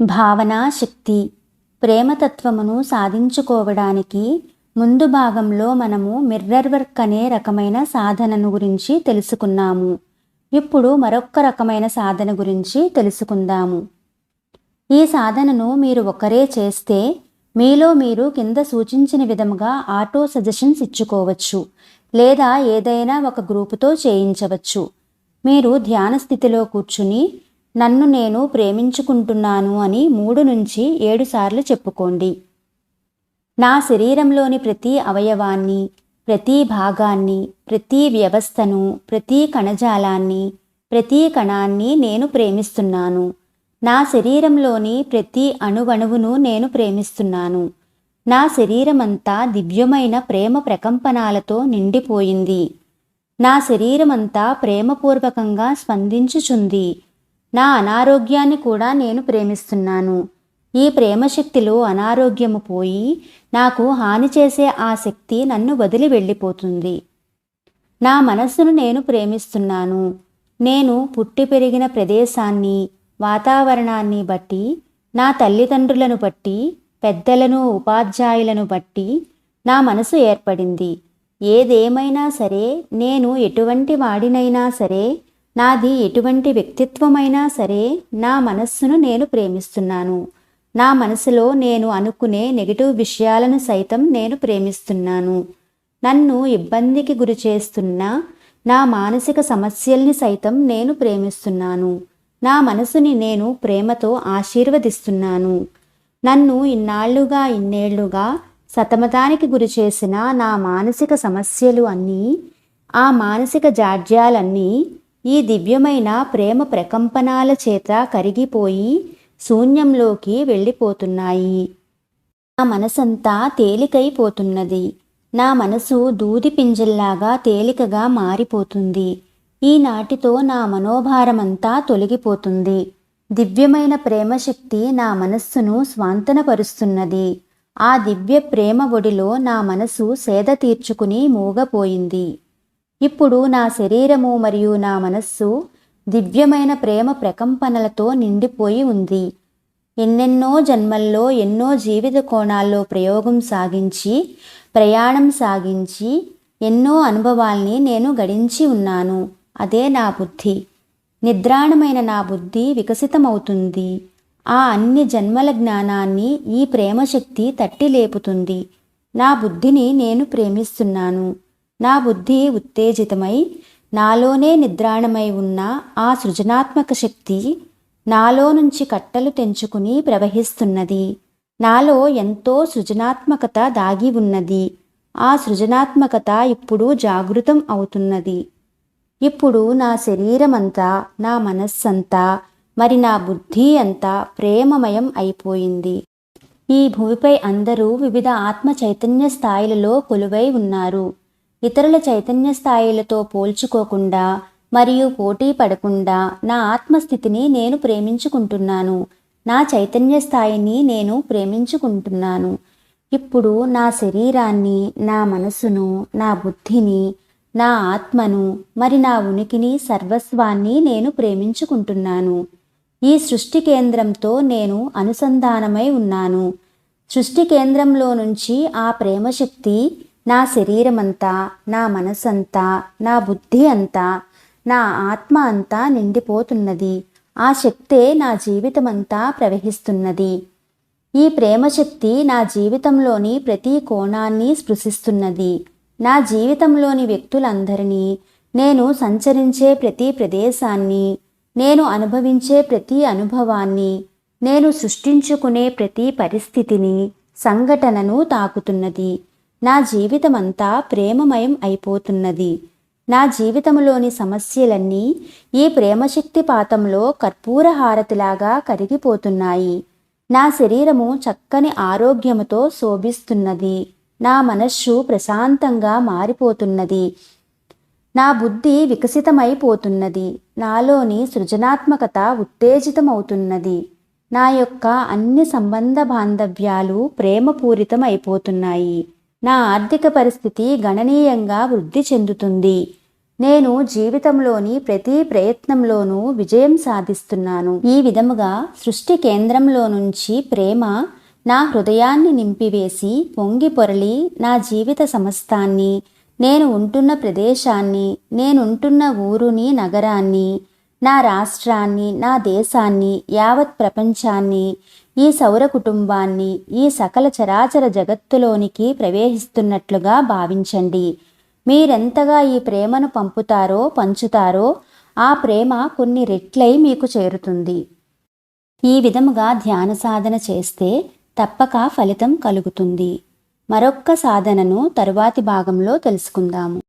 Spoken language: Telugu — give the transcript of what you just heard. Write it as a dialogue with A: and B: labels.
A: భావనా శక్తి ప్రేమతత్వమును సాధించుకోవడానికి ముందు భాగంలో మనము మిర్రర్ వర్క్ అనే రకమైన సాధనను గురించి తెలుసుకున్నాము. ఇప్పుడు మరొక రకమైన సాధన గురించి తెలుసుకుందాము. ఈ సాధనను మీరు ఒకరే చేస్తే మీలో మీరు కింద సూచించిన విధముగా ఆటో సజెషన్స్ ఇచ్చుకోవచ్చు, లేదా ఏదైనా ఒక గ్రూపుతో చేయించవచ్చు. మీరు ధ్యాన స్థితిలో కూర్చుని నన్ను నేను ప్రేమించుకుంటున్నాను అని 3 నుంచి 7 సార్లు చెప్పుకోండి. నా శరీరంలోని ప్రతి అవయవాన్ని, ప్రతి భాగాన్ని, ప్రతి వ్యవస్థను, ప్రతి కణజాలాన్ని, ప్రతి కణాన్ని నేను ప్రేమిస్తున్నాను. నా శరీరంలోని ప్రతి అణువణువును నేను ప్రేమిస్తున్నాను. నా శరీరమంతా దివ్యమైన ప్రేమ ప్రకంపనాలతో నిండిపోయింది. నా శరీరమంతా ప్రేమపూర్వకంగా స్పందించుచుంది. నా అనారోగ్యాన్ని కూడా నేను ప్రేమిస్తున్నాను. ఈ ప్రేమశక్తిలో అనారోగ్యము పోయి నాకు హాని చేసే ఆ శక్తి నన్ను వదిలి వెళ్ళిపోతుంది. నా మనస్సును నేను ప్రేమిస్తున్నాను. నేను పుట్టి పెరిగిన ప్రదేశాన్ని, వాతావరణాన్ని బట్టి, నా తల్లిదండ్రులను బట్టి, పెద్దలను, ఉపాధ్యాయులను బట్టి నా మనసు ఏర్పడింది. ఏదేమైనా సరే, నేను ఎటువంటి వాడినైనా సరే, నాది ఎటువంటి వ్యక్తిత్వమైనా సరే, నా మనస్సును నేను ప్రేమిస్తున్నాను. నా మనసులో నేను అనుకునే నెగటివ్ విషయాలను సైతం నేను ప్రేమిస్తున్నాను. నన్ను ఇబ్బందికి గురి చేస్తున్న నా మానసిక సమస్యల్ని సైతం నేను ప్రేమిస్తున్నాను. నా మనసుని నేను ప్రేమతో ఆశీర్వదిస్తున్నాను. నన్ను ఇన్నేళ్లుగా సతమతానికి గురి చేసిన నా మానసిక సమస్యలు అన్నీ, ఆ మానసిక జాడ్యాలన్నీ ఈ దివ్యమైన ప్రేమ ప్రకంపనాల చేత కరిగిపోయి శూన్యంలోకి వెళ్ళిపోతున్నాయి. నా మనసంతా తేలికైపోతున్నది. నా మనసు దూది పింజల్లాగా తేలికగా మారిపోతుంది. ఈనాటితో నా మనోభారమంతా తొలగిపోతుంది. దివ్యమైన ప్రేమశక్తి నా మనస్సును స్వాంతనపరుస్తున్నది. ఆ దివ్య ప్రేమ ఒడిలో నా మనసు సేద తీర్చుకుని మూగపోయింది. ఇప్పుడు నా శరీరము మరియు నా మనస్సు దివ్యమైన ప్రేమ ప్రకంపనలతో నిండిపోయి ఉంది. ఎన్నెన్నో జన్మల్లో ఎన్నో జీవిత కోణాల్లో ప్రయాణం సాగించి ఎన్నో అనుభవాల్ని నేను గడించి ఉన్నాను. అదే నా బుద్ధి. నిద్రాణమైన నా బుద్ధి వికసితమవుతుంది. ఆ అన్ని జన్మల జ్ఞానాన్ని ఈ ప్రేమశక్తి తట్టి లేపుతుంది. నా బుద్ధిని నేను ప్రేమిస్తున్నాను. నా బుద్ధి ఉత్తేజితమై నాలోనే నిద్రాణమై ఉన్న ఆ సృజనాత్మక శక్తి నాలో నుంచి కట్టలు తెంచుకుని ప్రవహిస్తున్నది. నాలో ఎంతో సృజనాత్మకత దాగి ఉన్నది. ఆ సృజనాత్మకత ఇప్పుడు జాగృతం అవుతున్నది. ఇప్పుడు నా శరీరమంతా, నా మనస్సంతా, మరి నా బుద్ధి అంతా ప్రేమమయం అయిపోయింది. ఈ భూమిపై అందరూ వివిధ ఆత్మ చైతన్య స్థాయిలలో కొలువై ఉన్నారు. ఇతరుల చైతన్య స్థాయిలతో పోల్చుకోకుండా మరియు పోటీ పడకుండా నా ఆత్మస్థితిని నేను ప్రేమించుకుంటున్నాను. నా చైతన్య స్థాయిని నేను ప్రేమించుకుంటున్నాను. ఇప్పుడు నా శరీరాన్ని, నా మనసును, నా బుద్ధిని, నా ఆత్మను, మరి నా ఉనికిని, సర్వస్వాన్ని నేను ప్రేమించుకుంటున్నాను. ఈ సృష్టి కేంద్రంతో నేను అనుసంధానమై ఉన్నాను. సృష్టి కేంద్రంలో నుంచి ఆ ప్రేమశక్తి నా శరీరమంతా, నా మనసంతా, నా బుద్ధి అంతా, నా ఆత్మ అంతా నిండిపోతున్నది. ఆ శక్తే నా జీవితమంతా ప్రవహిస్తున్నది. ఈ ప్రేమశక్తి నా జీవితంలోని ప్రతి కోణాన్ని స్పృశిస్తున్నది. నా జీవితంలోని వ్యక్తులందరినీ, నేను సంచరించే ప్రతి ప్రదేశాన్ని, నేను అనుభవించే ప్రతి అనుభవాన్ని, నేను సృష్టించుకునే ప్రతి పరిస్థితిని, సంఘటనను తాకుతున్నది. నా జీవితమంతా ప్రేమమయం అయిపోతున్నది. నా జీవితంలోని సమస్యలన్నీ ఈ ప్రేమశక్తి పాతంలో కర్పూర హారతిలాగా కరిగిపోతున్నాయి. నా శరీరము చక్కని ఆరోగ్యముతో శోభిస్తున్నది. నా మనస్సు ప్రశాంతంగా మారిపోతున్నది. నా బుద్ధి వికసితమైపోతున్నది. నాలోని సృజనాత్మకత ఉత్తేజితమవుతున్నది. నా యొక్క అన్ని సంబంధ బాంధవ్యాలు ప్రేమపూరితం అయిపోతున్నాయి. నా ఆర్థిక పరిస్థితి గణనీయంగా వృద్ధి చెందుతుంది. నేను జీవితంలోని ప్రతి ప్రయత్నంలోనూ విజయం సాధిస్తున్నాను. ఈ విధముగా సృష్టి కేంద్రంలో నుంచి ప్రేమ నా హృదయాన్ని నింపివేసి పొంగి పొరలి నా జీవిత సమస్తాన్ని, నేను ఉంటున్న ప్రదేశాన్ని, నేనుంటున్న ఊరుని, నగరాన్ని, నా రాష్ట్రాన్ని, నా దేశాన్ని, యావత్ ప్రపంచాన్ని, ఈ సౌర కుటుంబాన్ని, ఈ సకల చరాచర జగత్తులోనికి ప్రవేశిస్తున్నట్లుగా భావించండి. మీరెంతగా ఈ ప్రేమను పంచుతారో ఆ ప్రేమ కొన్ని రెట్లై మీకు చేరుతుంది. ఈ విధముగా ధ్యాన సాధన చేస్తే తప్పక ఫలితం కలుగుతుంది. మరొక్క సాధనను తరువాతి భాగంలో తెలుసుకుందాము.